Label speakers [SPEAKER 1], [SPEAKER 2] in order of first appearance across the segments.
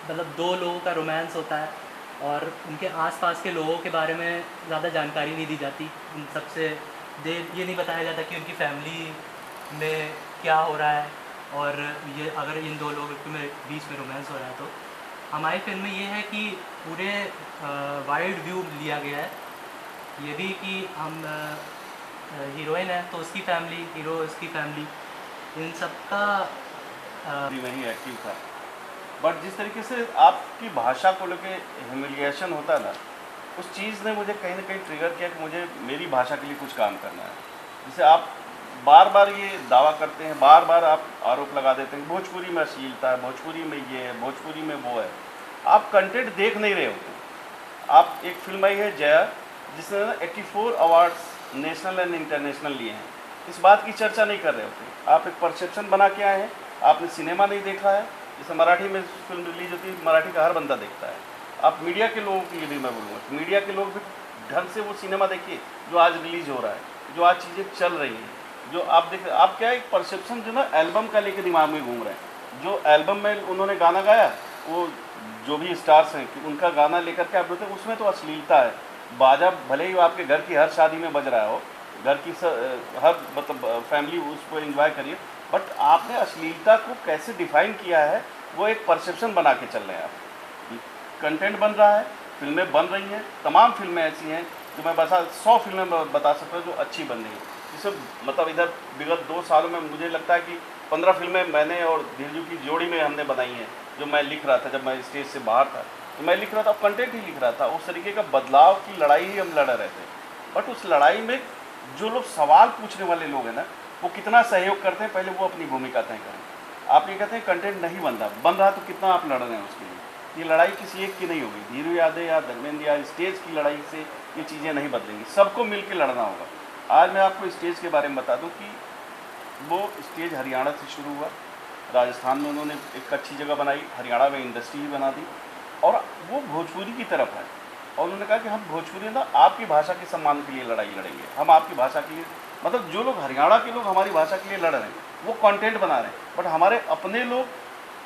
[SPEAKER 1] मतलब दो लोगों का रोमांस होता है और उनके आसपास के लोगों के बारे में ज़्यादा जानकारी नहीं दी जाती। उन सबसे ये नहीं बताया जाता कि उनकी फैमिली में क्या हो रहा है, और ये अगर इन दो लोगों में बीच में रोमांस हो रहा है तो हमारी फिल्म में ये है कि पूरे वाइड व्यू लिया गया है। ये भी कि हम हीरोइन है तो उसकी फैमिली, हीरो उसकी फैमिली, इन सब का
[SPEAKER 2] में ही एक्टिव था। बट जिस तरीके से आपकी भाषा को लेके ह्यूमिलिएशन होता है ना, उस चीज़ ने मुझे कहीं ना कहीं ट्रिगर किया कि मुझे मेरी भाषा के लिए कुछ काम करना है। जैसे आप बार बार ये दावा करते हैं, बार बार आप आरोप लगा देते हैं भोजपुरी में अश्लीलता है, भोजपुरी में ये है, भोजपुरी में वो है। आप कंटेंट देख नहीं रहे होते। आप एक फिल्म आई है जया, जिसने ना 84 अवार्ड्स नेशनल एंड इंटरनेशनल लिए हैं, इस बात की चर्चा नहीं कर रहे होते। आप एक परसेप्शन बना के आए हैं, आपने सिनेमा नहीं देखा है। जैसे मराठी में फिल्म रिलीज होती है, मराठी का हर बंदा देखता है। आप मीडिया के लोगों के लिए भी मैं बोलूँगा, मीडिया के लोग भी ढंग से वो सिनेमा देखिए जो आज रिलीज हो रहा है, जो आज चीज़ें चल रही हैं, जो आप देख। आप क्या एक परसेप्शन जो ना एल्बम का लेके दिमाग में घूम रहे हैं। जो एल्बम में उन्होंने गाना गाया, वो जो भी स्टार्स हैं कि उनका गाना लेकर के आप बोलते हैं उसमें तो अश्लीलता है। बाजा भले ही आपके घर की हर शादी में बज रहा हो, घर की हर मतलब फैमिली उसको एंजॉय करिए, बट आपने अश्लीलता को कैसे डिफाइन किया है, वो एक परसेप्शन बना के चल रहे हैं आप। कंटेंट बन रहा है, फिल्में बन रही हैं, तमाम फिल्में ऐसी हैं जो मैं बता 100 फिल्में बता सकता हूँ जो अच्छी बन रही हैं। जिससे मतलब इधर विगत 2 सालों में मुझे लगता है कि 15 फिल्में मैंने और धीरजू की जोड़ी में हमने बनाई हैं। जो मैं लिख रहा था, जब मैं स्टेज से बाहर था तो मैं लिख रहा था, कंटेंट ही लिख रहा था। उस तरीके का बदलाव की लड़ाई ही हम लड़ रहे थे। बट उस लड़ाई में जो लोग सवाल पूछने वाले लोग हैं ना, वो कितना सहयोग करते हैं, पहले वो अपनी भूमिका तय करें। आप ये कहते हैं कंटेंट नहीं बन रहा तो कितना आप लड़ रहे हैं उसके लिए। ये लड़ाई किसी एक की नहीं होगी, धीरू यादव या धर्मेंद्र या स्टेज की लड़ाई से ये चीज़ें नहीं बदलेंगी, सबको मिल के लड़ना होगा। आज मैं आपको स्टेज के बारे में बता दूं कि वो स्टेज हरियाणा से शुरू हुआ, राजस्थान में उन्होंने एक अच्छी जगह बनाई, हरियाणा में इंडस्ट्री भी बना दी, और वो भोजपुरी की तरफ है। और उन्होंने कहा कि हम भोजपुरी ना आपकी भाषा के सम्मान के लिए लड़ाई लड़ेंगे, हम आपकी भाषा के लिए, मतलब जो लोग हरियाणा के लोग हमारी भाषा के लिए लड़ रहे हैं वो कंटेंट बना रहे हैं, बट हमारे अपने लोग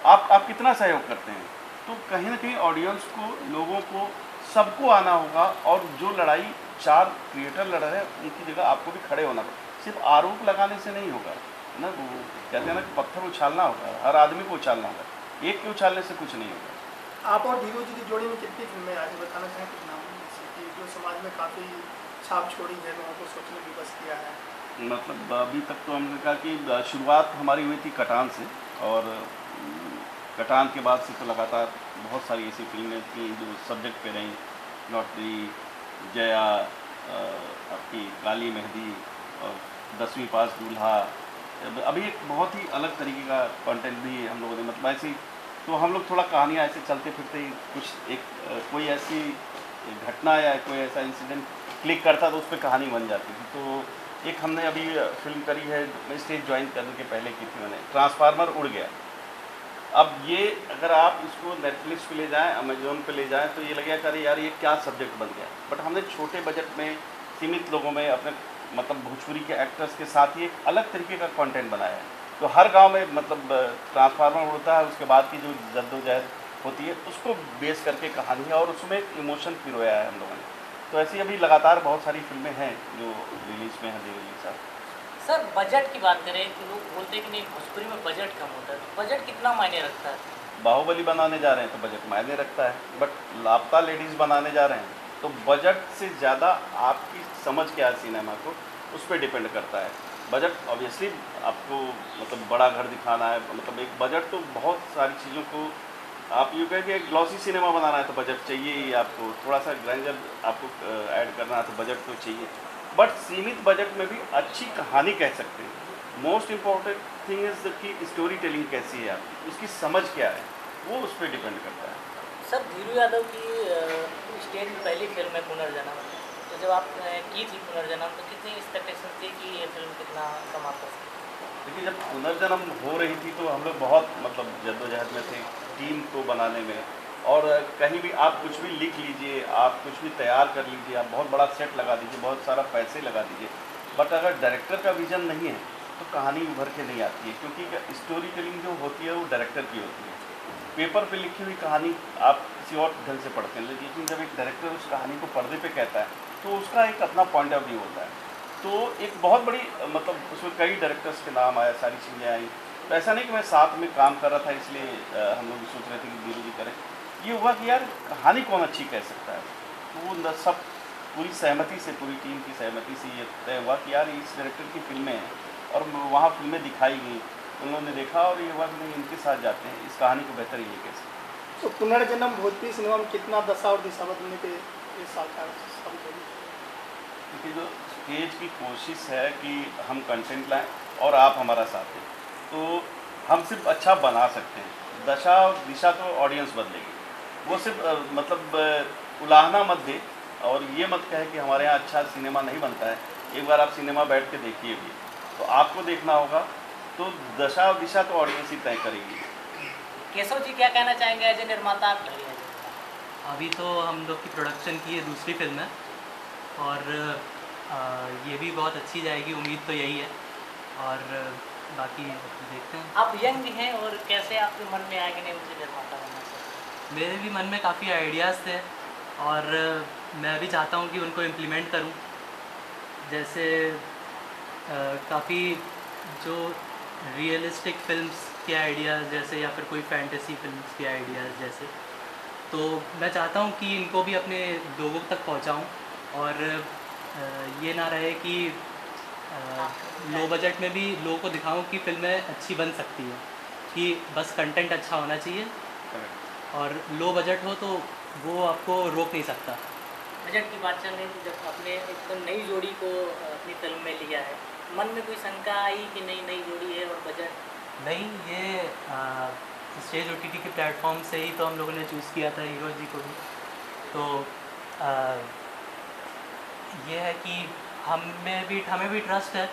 [SPEAKER 2] आप कितना सहयोग करते हैं। तो कहीं ना कहीं ऑडियंस को, लोगों को, सबको आना होगा, और जो लड़ाई 4 क्रिएटर लड़ रहे हैं उनकी जगह आपको भी खड़े होना पड़ेगा। सिर्फ आरोप लगाने से नहीं होगा ना, वो कहते हैं ना कि पत्थर उछालना होगा, हर आदमी को उछालना होगा, एक के उछालने से कुछ नहीं होगा।
[SPEAKER 3] आप और धीरू जी की जोड़ी में कितनी फिल्में आज बताना चाहें कुछ नाम कि जो समाज में काफ़ी छाप छोड़ी है, लोगों को सोचने की बस किया है?
[SPEAKER 2] मतलब अभी तक तो हमने कहा कि शुरुआत हमारी हुई थी कटान से, और कटान के बाद से तो लगातार बहुत सारी ऐसी फिल्में थी जो सब्जेक्ट पे रहीं। लॉटरी, जया, आपकी काली मेहंदी, और 10वीं पास दूल्हा। अभी एक बहुत ही अलग तरीके का कंटेंट भी हम लोगों ने, मतलब ऐसी, तो हम लोग थोड़ा कहानियाँ ऐसे चलते फिरते कुछ एक कोई ऐसी घटना या कोई ऐसा इंसिडेंट क्लिक करता तो उस पर कहानी बन जाती थी। तो एक हमने अभी फिल्म करी है, स्टेज ज्वाइन करने के पहले की थी मैंने, ट्रांसफार्मर उड़ गया। अब ये अगर आप इसको नेटफ्लिक्स पे ले जाएं, अमेजोन पे ले जाएं, तो ये लगेगा अरे यार ये क्या सब्जेक्ट बन गया। बट हमने छोटे बजट में, सीमित लोगों में, अपने मतलब भोजपुरी के एक्टर्स के साथ ही एक अलग तरीके का कंटेंट बनाया है। तो हर गांव में मतलब ट्रांसफार्मर उड़ता है, उसके बाद की जो जद्दोजहद होती है उसको बेस करके कहानी है, और उसमें एक इमोशन पिरोया है हम लोगों ने। तो ऐसी अभी लगातार बहुत सारी फिल्में हैं जो रिलीज में हैं देवी साहब।
[SPEAKER 4] सर बजट की बात करें तो लोग बोलते हैं कि नहीं भोजपुरी में बजट कम होता है, तो बजट कितना मायने रखता है?
[SPEAKER 2] बाहुबली बनाने जा रहे हैं तो बजट मायने रखता है, बट लापता लेडीज़ बनाने जा रहे हैं तो बजट से ज़्यादा आपकी समझ क्या है सिनेमा को, उस पर डिपेंड करता है। बजट ऑब्वियसली आपको मतलब बड़ा घर दिखाना है, मतलब एक बजट तो बहुत सारी चीज़ों को, आप यूँ कहें कि एक ग्लॉसी सिनेमा बनाना है तो बजट चाहिए ही आपको, थोड़ा सा ग्रैंडर आपको ऐड करना है तो बजट तो चाहिए। बट सीमित बजट में भी अच्छी कहानी कह सकते हैं। मोस्ट इम्पॉर्टेंट थिंग इज़ कि स्टोरी टेलिंग कैसी है आपकी, उसकी समझ क्या है, वो उस पर डिपेंड करता है।
[SPEAKER 4] सर धीरू यादव की स्टेज में पहली फिल्म है पुनर्जन्म, तो जब आप की थी पुनर्जन्म तो कितनी एक्सपेक्टेशन थी कि ये फिल्म कितना कमा कर सकती?
[SPEAKER 2] देखिए जब पुनर्जन्म हो रही थी तो हम लोग बहुत मतलब जद्दोजहद में थे टीम को बनाने में, और कहीं भी आप कुछ भी लिख लीजिए, आप कुछ भी तैयार कर लीजिए, आप बहुत बड़ा सेट लगा दीजिए, बहुत सारा पैसे लगा दीजिए, बट अगर डायरेक्टर का विजन नहीं है तो कहानी उभर के नहीं आती है, क्योंकि स्टोरी टेलिंग जो होती है वो डायरेक्टर की होती है। पेपर पे लिखी हुई कहानी आप किसी और ढंग से पढ़ते हैं, लेकिन जब एक डायरेक्टर उस कहानी को पर्दे पे कहता है तो उसका एक अपना पॉइंट ऑफ व्यू होता है। तो एक बहुत बड़ी मतलब उसमें कई डायरेक्टर्स के नाम आया, सारी चीज़ें आई। तो ऐसा नहीं कि मैं साथ में काम कर रहा था इसलिए हम लोग सोच रहे थे कि धीरू जी करें। ये हुआ कि यार कहानी कौन अच्छी कह सकता है, तो वो सब पूरी सहमति से, पूरी टीम की सहमति से ये तय हुआ कि यार इस डायरेक्टर की फिल्में हैं और वहाँ फिल्में दिखाई गई, उन्होंने देखा और ये हुआ कि नहीं इनके साथ जाते हैं, इस कहानी को बेहतर ये कैसे।
[SPEAKER 3] तो पुनर्जन्म भोजपुरी सिनेमा में कितना दशा और दिशा बदलने के इस साल का
[SPEAKER 2] क्योंकि जो स्टेज की कोशिश है कि हम कंटेंट लाएं और आप हमारा साथ दें, तो हम सिर्फ अच्छा बना सकते हैं, दशा और दिशा तो ऑडियंस बदलेगी। वो सिर्फ मतलब उलाहना मत दे और ये मत कहे कि हमारे यहाँ अच्छा सिनेमा नहीं बनता है। एक बार आप सिनेमा बैठ के देखिए भी, तो आपको देखना होगा, तो दशा और दिशा तो ऑडियंस ही तय करेगी।
[SPEAKER 4] केशव जी क्या कहना चाहेंगे एज ए निर्माता आप?
[SPEAKER 1] अभी तो हम लोग की प्रोडक्शन की ये दूसरी फिल्म है और ये भी बहुत अच्छी जाएगी, उम्मीद तो यही है। और बाकी देखते हैं।
[SPEAKER 4] आप यंग भी हैं और कैसे आपके मन में आया कि नहीं मुझे निर्माता बनना चाहिए?
[SPEAKER 1] मेरे भी मन में काफ़ी आइडियाज़ थे और मैं भी चाहता हूँ कि उनको इम्प्लीमेंट करूँ। जैसे काफ़ी जो रियलिस्टिक फिल्म्स के आइडियाज़ जैसे, या फिर कोई फैंटेसी फिल्म्स के आइडियाज़ जैसे, तो मैं चाहता हूँ कि इनको भी अपने लोगों तक पहुँचाऊँ और ये ना रहे कि लो बजट में भी लोगों को दिखाऊं कि फिल्में अच्छी बन सकती हैं, कि बस कंटेंट अच्छा होना चाहिए और लो बजट हो तो वो आपको रोक नहीं सकता।
[SPEAKER 4] बजट की बात चल रही थी, जब आपने एकदम नई जोड़ी को अपनी फिल्म में लिया है, मन में कोई शंका आई कि नई जोड़ी है और बजट
[SPEAKER 1] नहीं? ये स्टेज OTT के प्लेटफॉर्म से ही तो हम लोगों ने चूज़ किया था हीरो जी को भी। तो ये है कि हमें भी ट्रस्ट है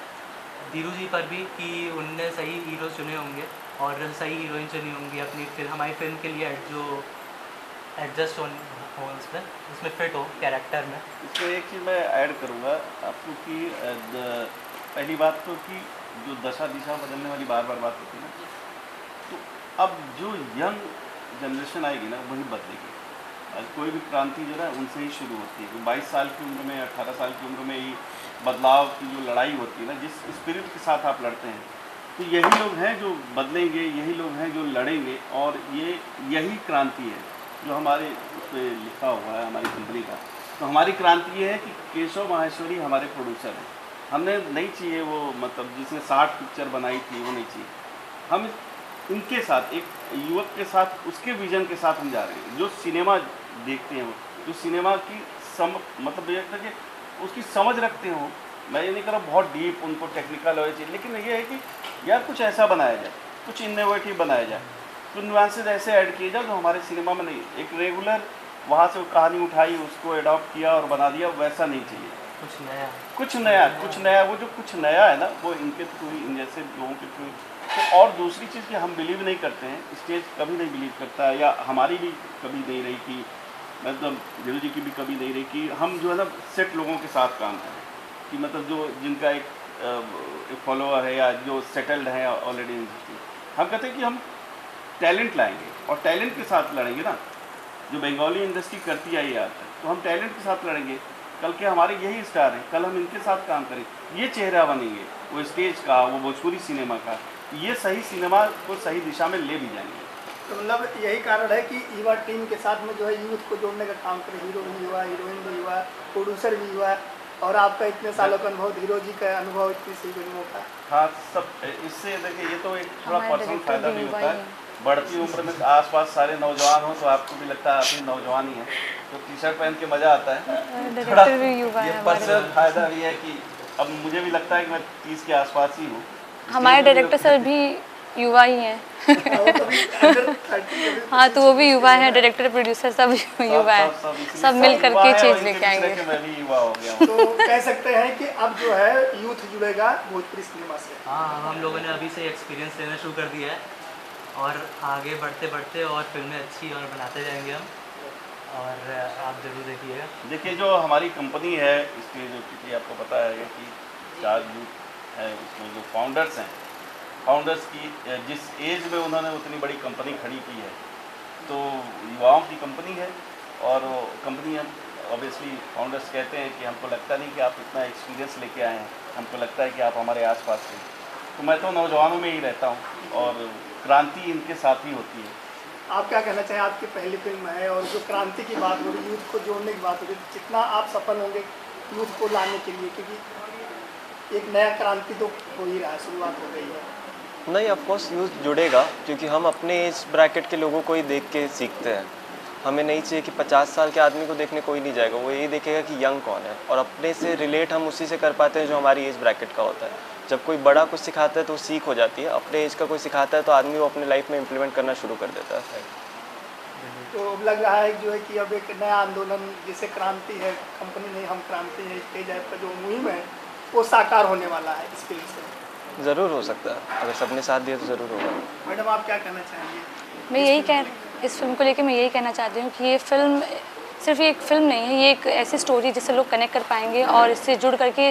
[SPEAKER 1] धीरू जी पर भी कि उनने सही हीरो चुने होंगे और सही हीरोइन चुनी होंगी अपनी फिल्म, हमारी फिल्म के लिए, जो एडजस्ट हो उसमें फिट हो कैरेक्टर में।
[SPEAKER 2] इसमें एक चीज़ मैं ऐड करूँगा आपको कि पहली बात तो कि जो दशा दिशा बदलने वाली बार बात होती है ना, तो अब जो यंग जनरेशन आएगी ना वही बदलेगी। कोई भी क्रांति जो है उनसे ही शुरू होती है। 22 साल की उम्र में, 18 साल की उम्र में ही बदलाव की जो लड़ाई होती है ना, जिस स्पिरिट के साथ आप लड़ते हैं, तो यही लोग हैं जो बदलेंगे, यही लोग हैं जो लड़ेंगे। और यही क्रांति है जो हमारे उस पर लिखा हुआ है हमारी कंपनी का। तो हमारी क्रांति ये है कि केशव माहेश्वरी हमारे प्रोड्यूसर हैं। हमने नहीं चाहिए वो मतलब जिसने 60 पिक्चर बनाई थी वो नहीं चाहिए। हम इनके साथ, एक युवक के साथ, उसके विजन के साथ हम जा रहे हैं। जो सिनेमा देखते हैं, जो सिनेमा की मतलब ये है कि उसकी समझ रखते हो। मैं ये नहीं कर रहा बहुत डीप उनको टेक्निकल हो चाहिए, लेकिन ये है कि यार कुछ ऐसा बनाया जाए, कुछ इनोवेटिव बनाया जाए, कुछ नुआंसेस ऐसे ऐड किए जाए जो हमारे सिनेमा में नहीं। एक रेगुलर वहाँ से कहानी उठाई, उसको एडॉप्ट किया और बना दिया, वैसा नहीं चाहिए। कुछ नया वो जो कुछ नया है ना, वो इनके थ्रू, इन जैसे लोगों के थ्रू। तो और दूसरी चीज़ कि हम बिलीव नहीं करते हैं, स्टेज कभी नहीं बिलीव करता है, या हमारी भी कभी नहीं रही कि मतलब धीरू जी की भी कभी नहीं रही कि हम जो है ना सेट लोगों के साथ काम करें, कि मतलब जो जिनका एक फॉलोअर है या जो सेटल्ड है ऑलरेडी इंडस्ट्री। हम कहते हैं कि हम टैलेंट लाएंगे और टैलेंट के साथ लड़ेंगे ना, जो बंगाली इंडस्ट्री करती आई आज तक, तो हम टैलेंट के साथ लड़ेंगे। कल के हमारे यही स्टार हैं, कल हम इनके साथ काम करें, ये चेहरा बनेंगे, वो स्टेज का, वो भोजपुरी सिनेमा का, ये सही सिनेमा को सही दिशा में ले भी जाएंगे।
[SPEAKER 3] तो मतलब यही कारण है कि युवा टीम के साथ में जो है यूथ को जोड़ने का काम करें। हीरो भी हुआ, हीरोइन भी हुआ, प्रोड्यूसर भी हुआ, और आपका इतने सालों का अनुभव, धीरू जी का अनुभव इतनी सी फिल्मों का।
[SPEAKER 2] हाँ, सब इससे देखिए, ये तो एक थोड़ा पर्सनल फायदा भी होता है। बढ़ती उम्र में आसपास सारे नौजवान हो तो आपको भी लगता है आप ही नौजवान ही है, तो टी शर्ट पहन के मज़ा आता है। थोड़ा ये पर्सनल फायदा भी है कि अब मुझे भी लगता है कि मैं 30 के आसपास ही हूँ।
[SPEAKER 5] हमारे डायरेक्टर सर भी युवा ही हैं। हाँ, तो वो भी युवा है, डायरेक्टर प्रोड्यूसर सब युवा है, सब मिल करके चीज़ लेके आएंगे।
[SPEAKER 2] मैं भी युवा हो गया हूँ।
[SPEAKER 3] तो कह सकते हैं कि अब जो है यूथ जुड़ेगा भोजपुरी सिनेमा से।
[SPEAKER 1] हाँ, हम लोगों ने अभी से एक्सपीरियंस लेना शुरू कर दिया है और आगे बढ़ते बढ़ते और फिल्में अच्छी और बनाते जाएंगे हम, और आप जरूर देखिएगा।
[SPEAKER 2] देखिए, जो हमारी कंपनी है इसकी, जो क्योंकि आपको पता है कि 4 यूथ है, उसमें जो फाउंडर्स हैं, फाउंडर्स की जिस एज में उन्होंने उतनी बड़ी कंपनी खड़ी की है, तो युवाओं की कंपनी है और कंपनी हम ऑब्वियसली फाउंडर्स कहते हैं कि हमको लगता नहीं कि आप इतना एक्सपीरियंस लेके आए हैं, हमको लगता है कि आप हमारे आसपास हैं। तो मैं तो नौजवानों में ही रहता हूँ और क्रांति इनके साथ ही होती है।
[SPEAKER 3] आप क्या कहना चाहें, आपकी पहली फिल्म है और जो क्रांति की बात हो रही, यूथ को जोड़ने की बात हो रही, जितना आप सफल होंगे यूथ को लाने के लिए, क्योंकि एक नया क्रांति तो हो ही रहा है, शुरुआत हो गई है।
[SPEAKER 6] नहीं, ऑफकोर्स यूथ जुड़ेगा क्योंकि हम अपने एज ब्रैकेट के लोगों को ही देख के सीखते हैं। हमें नहीं चाहिए कि 50 साल के आदमी को देखने कोई नहीं जाएगा, वो यही देखेगा कि यंग कौन है और अपने से रिलेट हम उसी से कर पाते हैं जो हमारी एज ब्रैकेट का होता है। जब कोई बड़ा कुछ सिखाता है तो सीख हो जाती है, अपने एज का कोई सिखाता है तो आदमी वो अपने लाइफ में इम्प्लीमेंट करना शुरू कर देता है।
[SPEAKER 3] तो लग रहा है जो है कि अब एक नया आंदोलन जिसे क्रांति है, कंपनी नहीं हम क्रांति है, स्टेज ऐप का जो मुहिम है वो साकार होने वाला है इस फिल्म से।
[SPEAKER 6] ज़रूर हो सकता है, अगर सबने साथ दिया तो ज़रूर होगा।
[SPEAKER 3] मैडम आप क्या कहना चाहेंगे?
[SPEAKER 5] मैं यही इस फिल्म को लेकर मैं यही कहना चाहती हूँ कि ये फिल्म सिर्फ एक फिल्म नहीं है, ये एक ऐसी स्टोरी जिससे लोग कनेक्ट कर पाएंगे और इससे जुड़ करके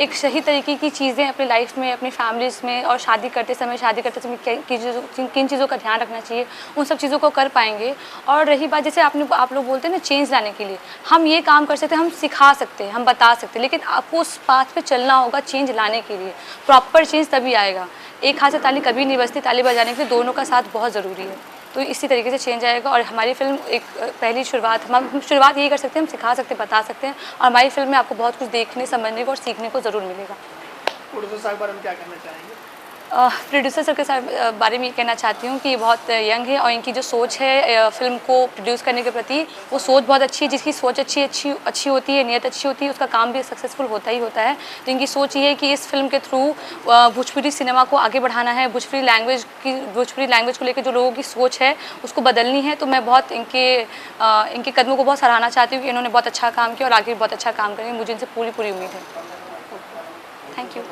[SPEAKER 5] एक सही तरीके की चीज़ें अपनी लाइफ में, अपनी फैमिलीज़ में और शादी करते समय किन चीज़ों का ध्यान रखना चाहिए, उन सब चीज़ों को कर पाएंगे। और रही बात जैसे आप लोग बोलते हैं ना चेंज लाने के लिए, हम ये काम कर सकते हैं, हम सिखा सकते हैं, हम बता सकते हैं, लेकिन आपको उस पाथ पे चलना होगा चेंज लाने के लिए। प्रॉपर चेंज तभी आएगा। एक हाथ से ताली कभी नहीं बजती, ताली बजाने के लिए दोनों का साथ बहुत ज़रूरी है। तो इसी तरीके से चेंज आएगा और हमारी फिल्म एक पहली शुरुआत, हम शुरुआत यही कर सकते हैं, हम सिखा सकते हैं, बता सकते हैं और हमारी फिल्म में आपको बहुत कुछ देखने, समझने को और सीखने को ज़रूर मिलेगा।
[SPEAKER 3] प्रोड्यूसर साहब बारे में क्या कहना चाहेंगे?
[SPEAKER 5] प्रोड्यूसर सर के बारे में ये कहना चाहती हूँ कि ये बहुत यंग है और इनकी जो सोच है फिल्म को प्रोड्यूस करने के प्रति, वो सोच बहुत अच्छी है। जिसकी सोच अच्छी होती है, नीयत अच्छी होती है, उसका काम भी सक्सेसफुल होता ही होता है। तो इनकी सोच ये है कि इस फिल्म के थ्रू भोजपुरी सिनेमा को आगे बढ़ाना है, भोजपुरी लैंग्वेज को लेकर जो लोगों की सोच है उसको बदलनी है। तो मैं बहुत इनके कदमों को बहुत सराहना चाहती हूँ कि इन्होंने बहुत अच्छा काम किया और आगे भी बहुत अच्छा काम करेंगे। मुझे इनसे पूरी उम्मीद है। Thank you.